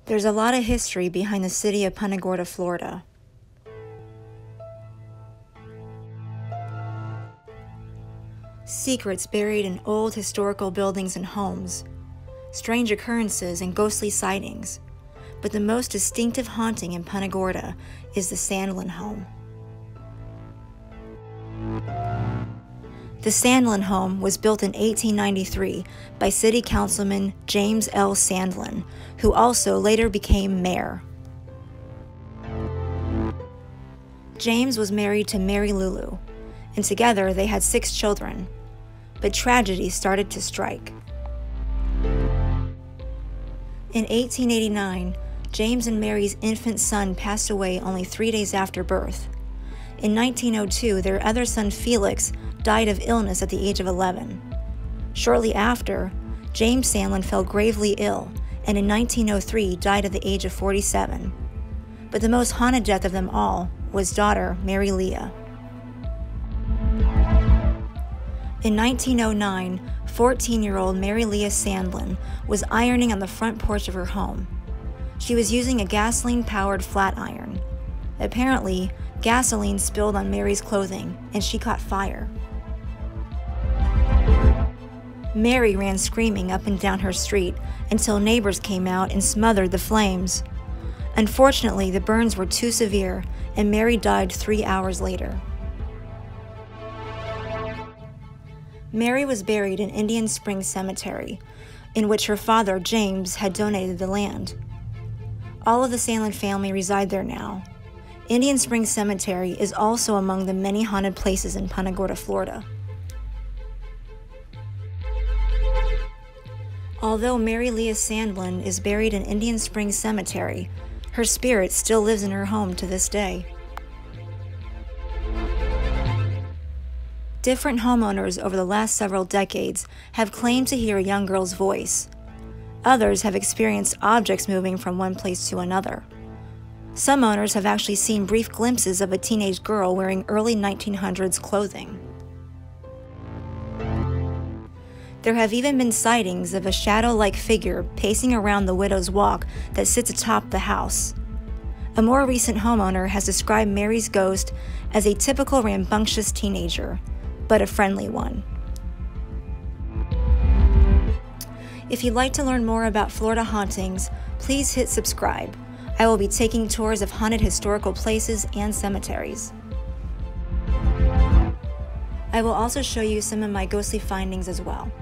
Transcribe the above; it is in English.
There's a lot of history behind the city of Punta Gorda, Florida. Secrets buried in old historical buildings and homes, strange occurrences and ghostly sightings. But the most distinctive haunting in Punta Gorda is the Sandlin home. The Sandlin home was built in 1893 by City Councilman James L. Sandlin, who also later became mayor. James was married to Mary Lulu, and together they had 6 children. But tragedy started to strike. In 1889, James and Mary's infant son passed away only 3 days after birth. In 1902, their other son Felix died of illness at the age of 11. Shortly after, James Sandlin fell gravely ill, and in 1903 died at the age of 47. But the most haunted death of them all was daughter Mary Leah. In 1909, 14-year-old Mary Leah Sandlin was ironing on the front porch of her home. She was using a gasoline-powered flat iron. Apparently, gasoline spilled on Mary's clothing, and she caught fire. Mary ran screaming up and down her street until neighbors came out and smothered the flames. Unfortunately, the burns were too severe, and Mary died 3 hours later. Mary was buried in Indian Springs Cemetery, in which her father, James, had donated the land. All of the Sandlin family reside there now. Indian Springs Cemetery is also among the many haunted places in Punta Gorda, Florida. Although Mary Leah Sandlin is buried in Indian Springs Cemetery, her spirit still lives in her home to this day. Different homeowners over the last several decades have claimed to hear a young girl's voice. Others have experienced objects moving from one place to another. Some owners have actually seen brief glimpses of a teenage girl wearing early 1900s clothing. There have even been sightings of a shadow-like figure pacing around the Widow's Walk that sits atop the house. A more recent homeowner has described Mary's ghost as a typical rambunctious teenager, but a friendly one. If you'd like to learn more about Florida hauntings, please hit subscribe. I will be taking tours of haunted historical places and cemeteries. I will also show you some of my ghostly findings as well.